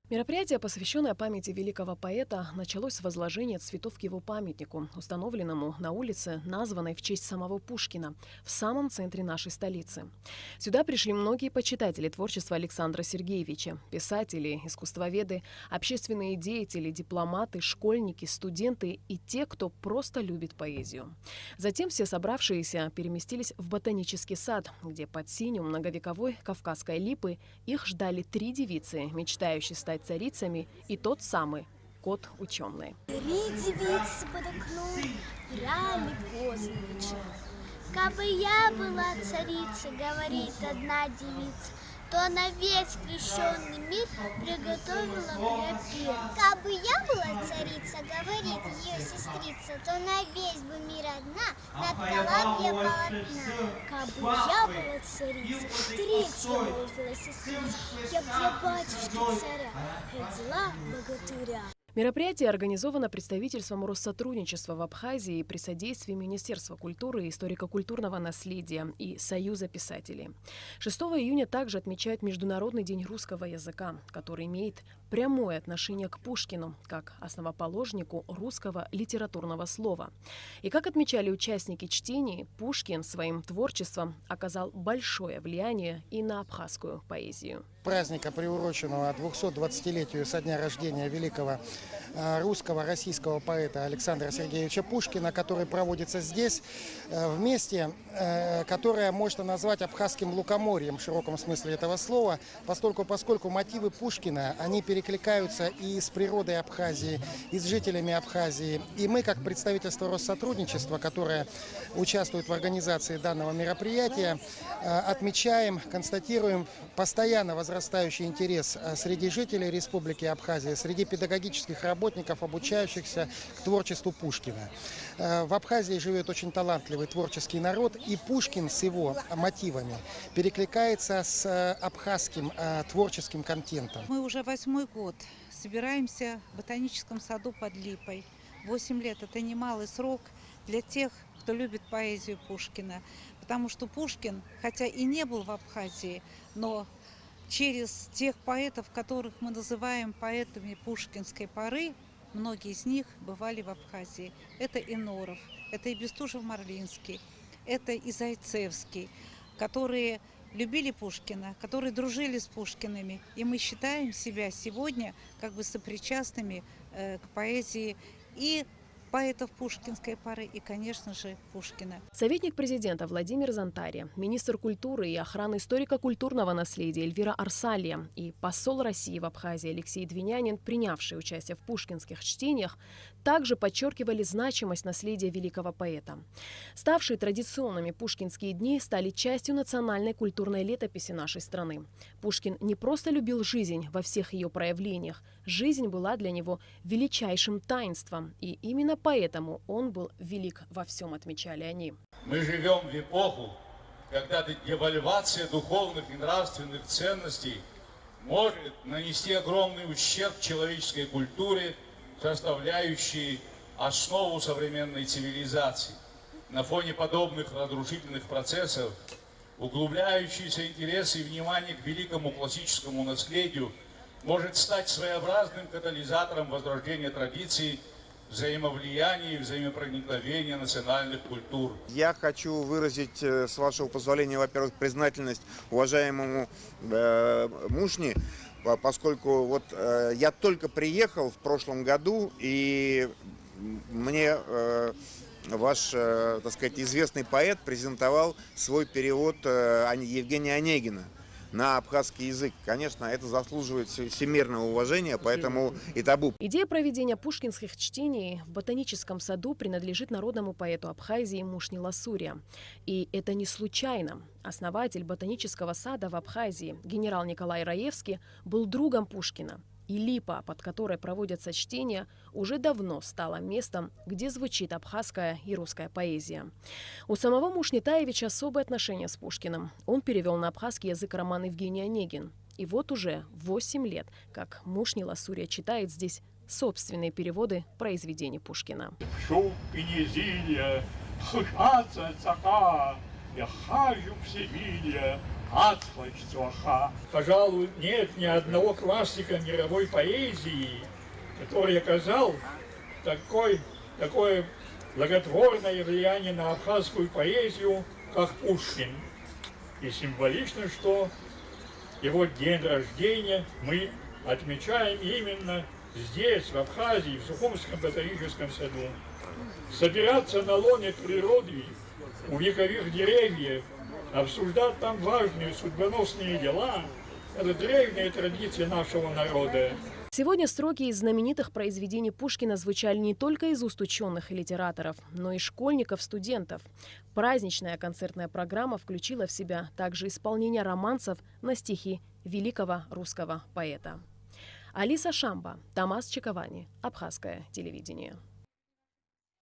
Мероприятие, посвященное памяти великого поэта, началось с возложения цветов к его памятнику, установленному на улице, названной в честь самого Пушкина, в самом центре нашей столицы. Сюда пришли многие почитатели творчества Александра Сергеевича, писатели, искусствоведы, общественные деятели, дипломаты, школьники, студенты и те, кто просто любит поэзию. Затем все собравшиеся переместились в ботанический сад, где под сенью многовековой кавказской липы их ждали 3 девицы, мечтающие стать царицами, и тот самый кот-ученый. 3 девицы под окном играли поздно вечером. Кабы я была царица, говорит одна девица, то на весь крещенный мир приготовила бы я пир. Кабы я была царица, говорит ее сестрица, то на весь бы мир одна наткала б я полотна. Кабы я была царица, третья молвила сестрица, я б для батюшки царя родила богатыря. Мероприятие организовано представительством Россотрудничества в Абхазии при содействии Министерства культуры и историко-культурного наследия и Союза писателей. 6 июня также отмечают Международный день русского языка, который имеет прямое отношение к Пушкину, как основоположнику русского литературного слова. И как отмечали участники чтений, Пушкин своим творчеством оказал большое влияние и на абхазскую поэзию. Праздника, приуроченного 220-летию со дня рождения великого русского, российского поэта Александра Сергеевича Пушкина, который проводится здесь, в месте, которое можно назвать абхазским лукоморьем в широком смысле этого слова, поскольку мотивы Пушкина, они перекликаются и с природой Абхазии, и с жителями Абхазии. И мы, как представительство Россотрудничества, которое участвует в организации данного мероприятия, отмечаем, констатируем постоянно возрастающий интерес среди жителей Республики Абхазия, среди педагогических работников, обучающихся к творчеству Пушкина. В Абхазии живет очень талантливый творческий народ, и Пушкин с его мотивами перекликается с абхазским творческим контентом. Мы уже 8-й год собираемся в ботаническом саду под Липой. 8 лет – это немалый срок для тех, кто любит поэзию Пушкина. Потому что Пушкин, хотя и не был в Абхазии, но через тех поэтов, которых мы называем поэтами пушкинской поры, многие из них бывали в Абхазии. Это и Норов, это и Бестужев-Марлинский, это и Зайцевский, которые любили Пушкина, которые дружили с Пушкиными. И мы считаем себя сегодня как бы сопричастными к поэзии и поэтов пушкинской поры и, конечно же, Пушкина. Советник президента Владимир Зонтария, министр культуры и охраны историко-культурного наследия Эльвира Арсалия и посол России в Абхазии Алексей Двинянин, принявшие участие в пушкинских чтениях, также подчеркивали значимость наследия великого поэта. Ставшие традиционными пушкинские дни стали частью национальной культурной летописи нашей страны. Пушкин не просто любил жизнь во всех ее проявлениях. Жизнь была для него величайшим таинством, и именно поэтому он был велик во всем, отмечали они. Мы живем в эпоху, когда девальвация духовных и нравственных ценностей может нанести огромный ущерб человеческой культуре, составляющей основу современной цивилизации. На фоне подобных разрушительных процессов углубляющийся интерес и внимание к великому классическому наследию может стать своеобразным катализатором возрождения традиций, взаимовлияния и взаимопроникновения национальных культур. Я хочу выразить, с вашего позволения, во-первых, признательность уважаемому Мушни, поскольку вот я только приехал в прошлом году, и мне ваш, так сказать, известный поэт презентовал свой перевод Евгения Онегина на абхазский язык. Конечно, это заслуживает всемирного уважения, поэтому и табу. Идея проведения пушкинских чтений в ботаническом саду принадлежит народному поэту Абхазии Мушни Ласурия. И это не случайно. Основатель ботанического сада в Абхазии, генерал Николай Раевский, был другом Пушкина. И липа, под которой проводятся чтения, уже давно стала местом, где звучит абхазская и русская поэзия. У самого Мушни Таевича особое отношение с Пушкиным. Он перевел на абхазский язык роман Евгений Онегин. И вот уже 8 лет, как Мушни Ласурия читает здесь собственные переводы произведений Пушкина. я хажу в Севилье, отплачь. Пожалуй, нет ни одного классика мировой поэзии, который оказал такое благотворное влияние на абхазскую поэзию, как Пушкин. И символично, что его день рождения мы отмечаем именно здесь, в Абхазии, в Сухумском ботаническом саду. Собираться на лоне природы, у вековых деревьев, обсуждать там важные судьбоносные дела – это древняя традиция нашего народа. Сегодня строки из знаменитых произведений Пушкина звучали не только из уст ученых и литераторов, но и школьников, студентов. Праздничная концертная программа включила в себя также исполнение романсов на стихи великого русского поэта. Алиса Шамба, Томас Чиковани, Абхазское телевидение.